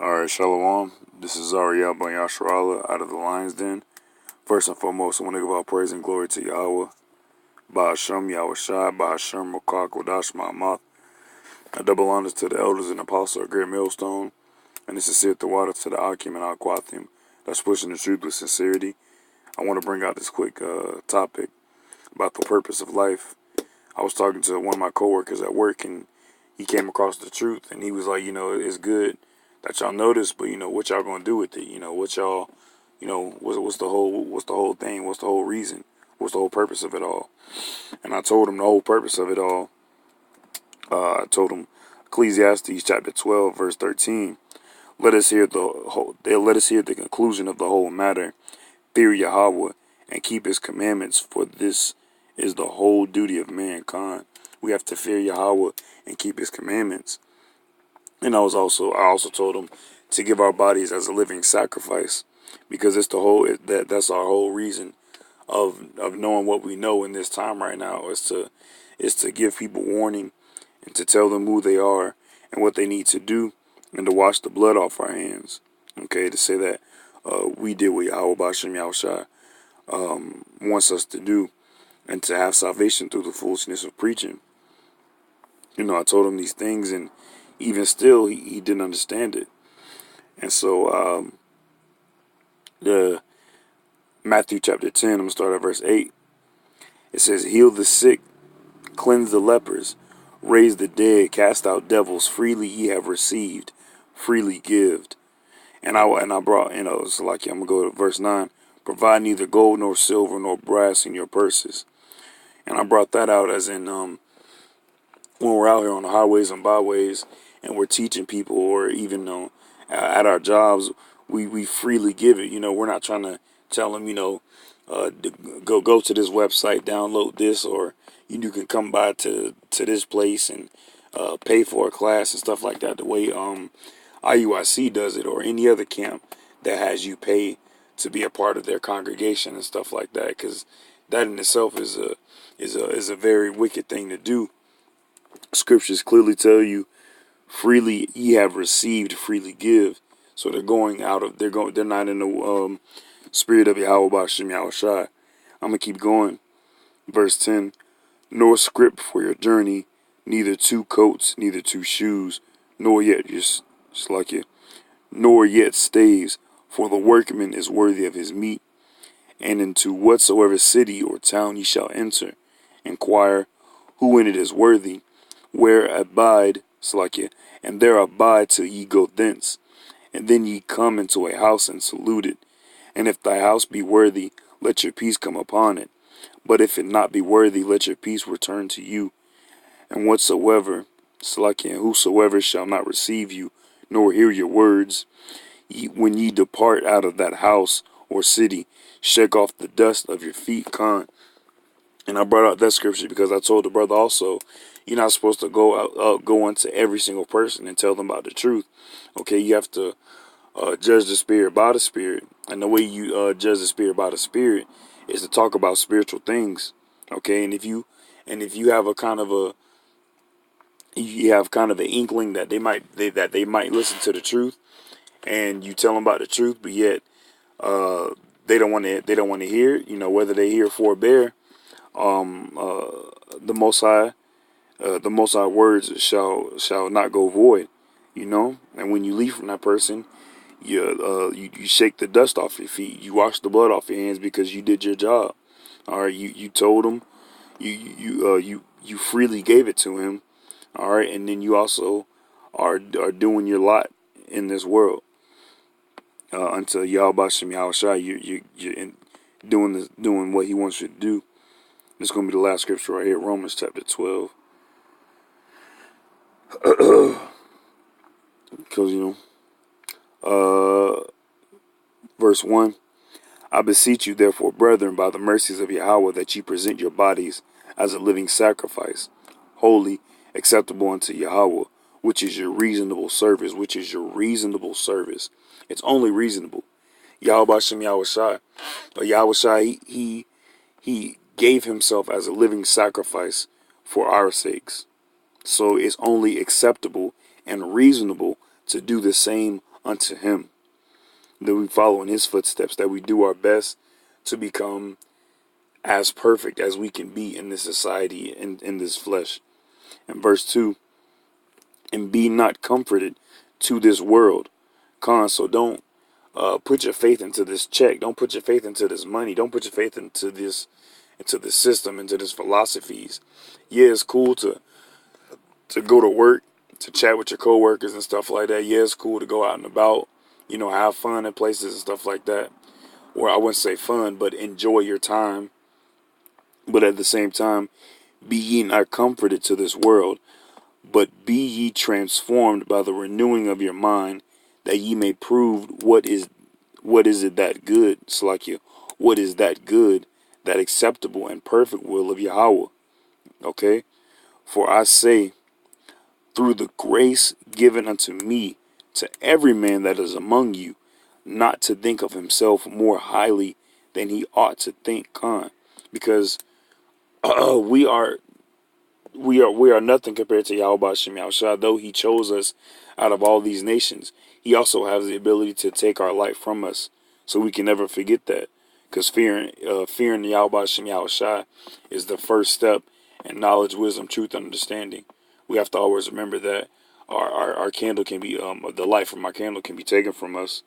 Alright, Shalom. This is Zariel Ben Yasharala out of the Lion's Den. First and foremost, I want to give all praise and glory to Yahweh. Ba'ashem Yahweh Shai, Ba'ashem Mokak Wadash Ma'amath. A double honors to the elders and apostles of Great Millstone. And a sincere water to the Akim and Aquathim that's pushing the truth with sincerity. I want to bring out this quick topic about the purpose of life. I was talking to one of my coworkers at work, and he came across the truth, and he was like, it's good that y'all notice, but what y'all gonna do with it? What y'all, what's the whole thing? What's the whole reason? What's the whole purpose of it all? And I told him the whole purpose of it all. I told him Ecclesiastes chapter 12 verse 13. Let us hear the conclusion of the whole matter. Fear Yahweh and keep His commandments, for this is the whole duty of mankind. We have to fear Yahweh and keep His commandments. And I also told him to give our bodies as a living sacrifice, because it's that's our whole reason of knowing what we know in this time right now is to give people warning and to tell them who they are and what they need to do, and to wash the blood off our hands. Okay, to say that we did what Yahweh Ba'ashem Yahushai wants us to do, and to have salvation through the foolishness of preaching. I told him these things, and even still, he didn't understand it. And so, the Matthew chapter 10, I'm going to start at verse 8. It says, heal the sick, cleanse the lepers, raise the dead, cast out devils, freely ye have received, freely give. And I brought, it's like, I'm going to go to verse 9. Provide neither gold nor silver nor brass in your purses. And I brought that out as in, when we're out here on the highways and byways, and we're teaching people, or even at our jobs, we freely give it. We're not trying to tell them, go to this website, download this, or you can come by to this place and pay for a class and stuff like that. The way IUIC does it, or any other camp that has you pay to be a part of their congregation and stuff like that, because that in itself is a very wicked thing to do. Scriptures clearly tell you, freely ye have received, freely give. So they're not in the spirit of Yahweh Ba'ashem Yahushai. I'm going to keep going. Verse 10. Nor scrip for your journey, neither 2 coats, neither 2 shoes, nor yet nor yet staves, for the workman is worthy of his meat. And into whatsoever city or town ye shall enter, inquire who in it is worthy, where abide, and there abide till ye go thence. And then ye come into a house and salute it. And if thy house be worthy, let your peace come upon it. But if it not be worthy, let your peace return to you. And whosoever shall not receive you, nor hear your words, when ye depart out of that house or city, shake off the dust of your feet, And I brought out that scripture because I told the brother also, you're not supposed to go into every single person and tell them about the truth. Okay, you have to judge the spirit by the spirit, and the way you judge the spirit by the spirit is to talk about spiritual things. Okay, and if you have an inkling that they might listen to the truth, and you tell them about the truth, but yet they don't want to hear it. Whether they hear forbear, the Most High words shall not go void. And when you leave from that person, you shake the dust off your feet. You wash the blood off your hands because you did your job. All right, you told him, you freely gave it to him. All right, and then you also are doing your lot in this world until Yahweh Ba'ashem Yahushai. You're doing what He wants you to do. This is going to be the last scripture right here, Romans chapter 12. Because verse 1. I beseech you, therefore, brethren, by the mercies of Yahweh, that ye present your bodies as a living sacrifice, holy, acceptable unto Yahweh, which is your reasonable service. It's only reasonable. Yahweh Ba'ashem Yahushai. Yahushai, he gave himself as a living sacrifice for our sakes. So it's only acceptable and reasonable to do the same unto him, that we follow in his footsteps, that we do our best to become as perfect as we can be in this society, in this flesh. And verse 2, and be not comforted to this world. So don't put your faith into this check. Don't put your faith into this money. Don't put your faith into this system, into this philosophies. Yeah, it's cool to go to work, to chat with your coworkers and stuff like that. Yeah, it's cool to go out and about, have fun in places and stuff like that. Or I wouldn't say fun, but enjoy your time. But at the same time, be ye not comforted to this world, but be ye transformed by the renewing of your mind, that ye may prove what is it that good, Salakia, what is that good, that acceptable and perfect will of Yahweh. Okay? For I say, through the grace given unto me, to every man that is among you, not to think of himself more highly than he ought to think, because we are nothing compared to Yahweh Shem Yahushua. Though he chose us out of all these nations, he also has the ability to take our life from us. So we can never forget that. Because fearing Yahweh Shem Yahushua is the first step in knowledge, wisdom, truth, and understanding. We have to always remember that our candle can be, the light from our candle can be taken from us.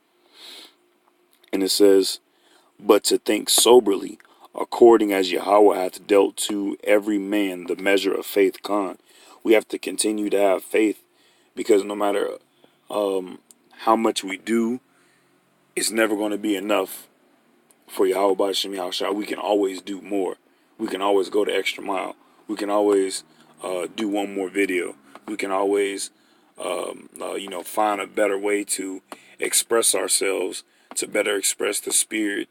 And it says, but to think soberly, according as Yahweh hath dealt to every man the measure of faith. We have to continue to have faith, because no matter how much we do, it's never going to be enough for Yahweh Shem Yahushua. We can always do more. We can always go the extra mile. We can always do one more video. We can always find a better way to express ourselves, to better express the spirit,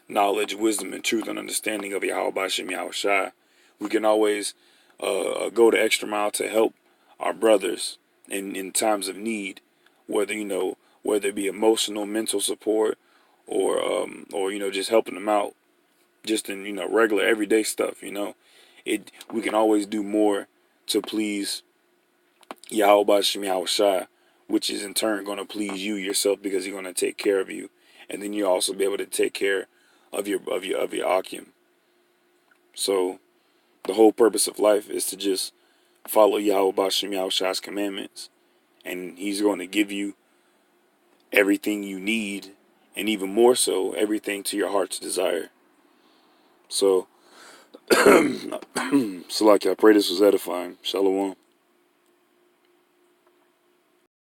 knowledge, wisdom, and truth and understanding of Yahweh Shem Yahushua. We can always go the extra mile to help our brothers in times of need, whether it be emotional, mental support, or just helping them out, just in regular everyday stuff. We can always do more to please Yahweh Shem Yahushua, which is in turn going to please you yourself, because he's going to take care of you, and then you also be able to take care of your Akim. So the whole purpose of life is to just follow Yahweh Shem Yahushua's commandments, and he's going to give you everything you need, and even more so, everything to your heart's desire. So, Salaki, I pray this was edifying. Shalom.